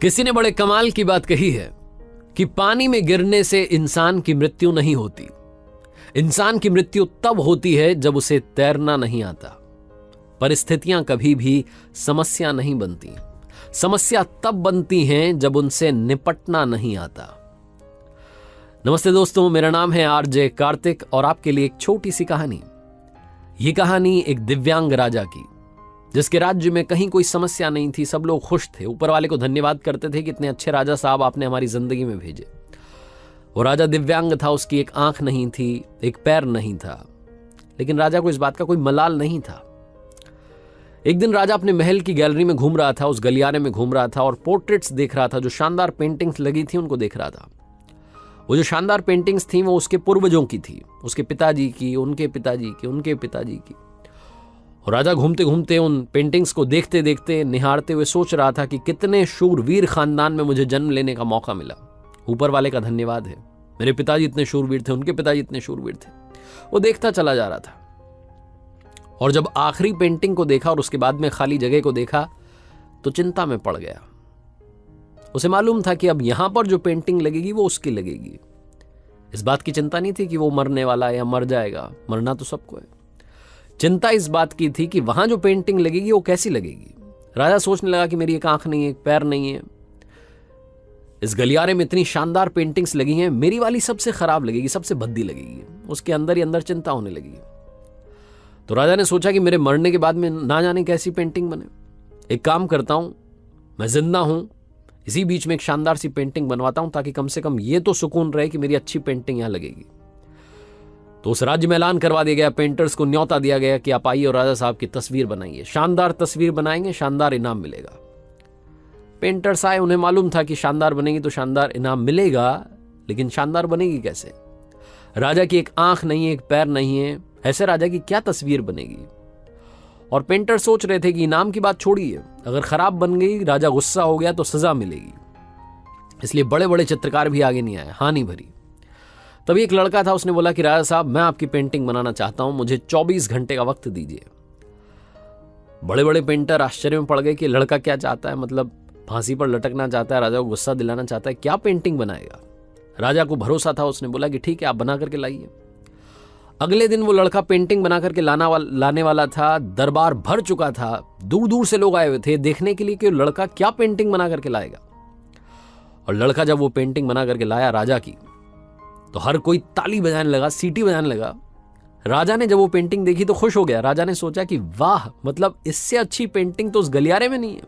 किसी ने बड़े कमाल की बात कही है कि पानी में गिरने से इंसान की मृत्यु नहीं होती। इंसान की मृत्यु तब होती है जब उसे तैरना नहीं आता। परिस्थितियां कभी भी समस्या नहीं बनती। समस्या तब बनती हैं जब उनसे निपटना नहीं आता। नमस्ते दोस्तों, मेरा नाम है आरजे कार्तिक और आपके लिए एक छोटी सी कहानी। ये कहानी एक दिव्यांग राजा की, जिसके राज्य में कहीं कोई समस्या नहीं थी। सब लोग खुश थे, ऊपर वाले को धन्यवाद करते थे कि इतने अच्छे राजा साहब आपने हमारी जिंदगी में भेजे। वो राजा दिव्यांग था, उसकी एक आंख नहीं थी, एक पैर नहीं था, लेकिन राजा को इस बात का कोई मलाल नहीं था। एक दिन राजा अपने महल की गैलरी में घूम रहा था, उस गलियारे में घूम रहा था और पोर्ट्रेट्स देख रहा था। जो शानदार पेंटिंग्स लगी थी उनको देख रहा था। वो जो शानदार पेंटिंग्स थी वो उसके पूर्वजों की थी, उसके पिताजी की, उनके पिताजी की, उनके पिताजी की। और राजा घूमते घूमते उन पेंटिंग्स को देखते देखते, निहारते हुए सोच रहा था कि कितने शूरवीर खानदान में मुझे जन्म लेने का मौका मिला। ऊपर वाले का धन्यवाद है, मेरे पिताजी इतने शूरवीर थे, उनके पिताजी इतने शूरवीर थे। वो देखता चला जा रहा था और जब आखिरी पेंटिंग को देखा और उसके बाद में खाली जगह को देखा तो चिंता में पड़ गया। उसे मालूम था कि अब यहां पर जो पेंटिंग लगेगी वो उसकी लगेगी। इस बात की चिंता नहीं थी कि वो मरने वाला है या मर जाएगा, मरना तो सबको है। चिंता इस बात की थी कि वहां जो पेंटिंग लगेगी वो कैसी लगेगी। राजा सोचने लगा कि मेरी एक आंख नहीं है, एक पैर नहीं है, इस गलियारे में इतनी शानदार पेंटिंग्स लगी हैं, मेरी वाली सबसे खराब लगेगी, सबसे भद्दी लगेगी। उसके अंदर ही अंदर चिंता होने लगी। तो राजा ने सोचा कि मेरे मरने के बाद में ना जाने कैसी पेंटिंग बने। एक काम करता हूं, मैं जिंदा हूं, इसी बीच में एक शानदार सी पेंटिंग बनवाता हूं, ताकि कम से कम ये तो सुकून रहे कि मेरी अच्छी पेंटिंग यहां लगेगी। तो उस राज्य में ऐलान करवा दिया गया, पेंटर्स को न्योता दिया गया कि आप आइए और राजा साहब की तस्वीर बनाइए। शानदार तस्वीर बनाएंगे, शानदार इनाम मिलेगा। पेंटर्स आए, उन्हें मालूम था कि शानदार बनेगी तो शानदार इनाम मिलेगा, लेकिन शानदार बनेगी कैसे? राजा की एक आंख नहीं है, एक पैर नहीं है, ऐसे राजा की क्या तस्वीर बनेगी? और पेंटर सोच रहे थे कि इनाम की बात छोड़िए, अगर खराब बन गई, राजा गुस्सा हो गया तो सजा मिलेगी। इसलिए बड़े बड़े चित्रकार भी आगे नहीं आए, हानि भरी। तभी एक लड़का था, उसने बोला कि राजा साहब, मैं आपकी पेंटिंग बनाना चाहता हूं, मुझे 24 घंटे का वक्त दीजिए। बड़े बड़े पेंटर आश्चर्य में पड़ गए कि लड़का क्या चाहता है, मतलब फांसी पर लटकना चाहता है, राजा को गुस्सा दिलाना चाहता है, क्या पेंटिंग बनाएगा? राजा को भरोसा था, उसने बोला कि ठीक है, आप बना करके लाइए। अगले दिन वो लड़का पेंटिंग बना करके लाने वाला था। दरबार भर चुका था, दूर दूर से लोग आए हुए थे देखने के लिए कि लड़का क्या पेंटिंग बना करके लाएगा। और लड़का जब वो पेंटिंग बना करके लाया राजा की, तो हर कोई ताली बजाने लगा, सीटी बजाने लगा। राजा ने जब वो पेंटिंग देखी तो खुश हो गया। राजा ने सोचा कि वाह, मतलब इससे अच्छी पेंटिंग तो उस गलियारे में नहीं है,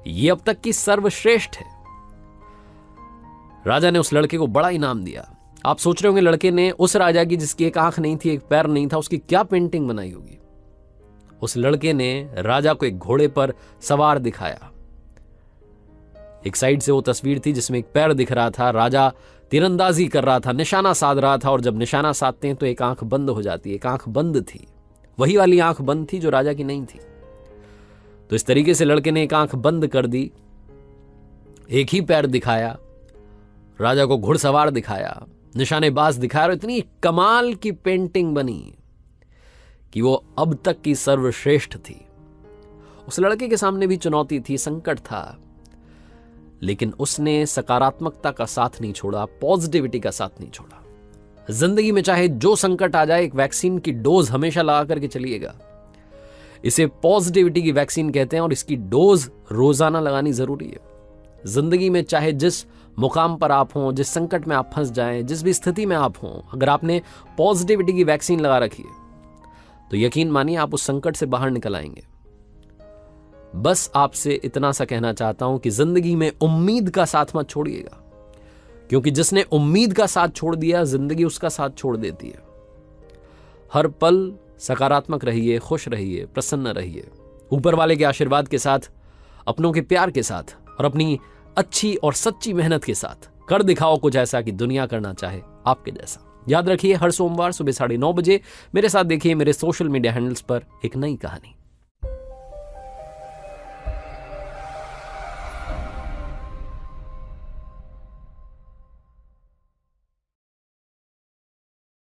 ये अब तक की सर्वश्रेष्ठ है। राजा ने उस लड़के को बड़ा इनाम दिया। आप सोच रहे होंगे लड़के ने उस राजा की जिसकी एक आंख नहीं थी, एक पैर नहीं था, उसकी क्या पेंटिंग बनाई होगी? उस लड़के ने राजा को एक घोड़े पर सवार दिखाया। एक साइड से वो तस्वीर थी जिसमें एक पैर दिख रहा था, राजा तीरंदाजी कर रहा था, निशाना साध रहा था। और जब निशाना साधते हैं तो एक आंख बंद हो जाती है, एक आंख बंद थी, वही वाली आंख बंद थी जो राजा की नहीं थी। तो इस तरीके से लड़के ने एक आंख बंद कर दी, एक ही पैर दिखाया, राजा को घुड़सवार दिखाया, निशानेबाज दिखाया, और इतनी कमाल की पेंटिंग बनी कि वो अब तक की सर्वश्रेष्ठ थी। उस लड़के के सामने भी चुनौती थी, संकट था, लेकिन उसने सकारात्मकता का साथ नहीं छोड़ा, पॉजिटिविटी का साथ नहीं छोड़ा। जिंदगी में चाहे जो संकट आ जाए, एक वैक्सीन की डोज हमेशा लगा करके चलिएगा। इसे पॉजिटिविटी की वैक्सीन कहते हैं और इसकी डोज रोजाना लगानी जरूरी है। जिंदगी में चाहे जिस मुकाम पर आप हों, जिस संकट में आप फंस जाएं, जिस भी स्थिति में आप हों, अगर आपने पॉजिटिविटी की वैक्सीन लगा रखी है तो यकीन मानिए आप उस संकट से बाहर निकल आएंगे। बस आपसे इतना सा कहना चाहता हूं कि जिंदगी में उम्मीद का साथ मत छोड़िएगा, क्योंकि जिसने उम्मीद का साथ छोड़ दिया, जिंदगी उसका साथ छोड़ देती है। हर पल सकारात्मक रहिए, खुश रहिए, प्रसन्न रहिए, ऊपर वाले के आशीर्वाद के साथ, अपनों के प्यार के साथ और अपनी अच्छी और सच्ची मेहनत के साथ कर दिखाओ कुछ ऐसा कि दुनिया करना चाहे आपके जैसा। याद रखिए, हर सोमवार सुबह 9:30 बजे मेरे साथ देखिए मेरे सोशल मीडिया हैंडल्स पर एक नई कहानी।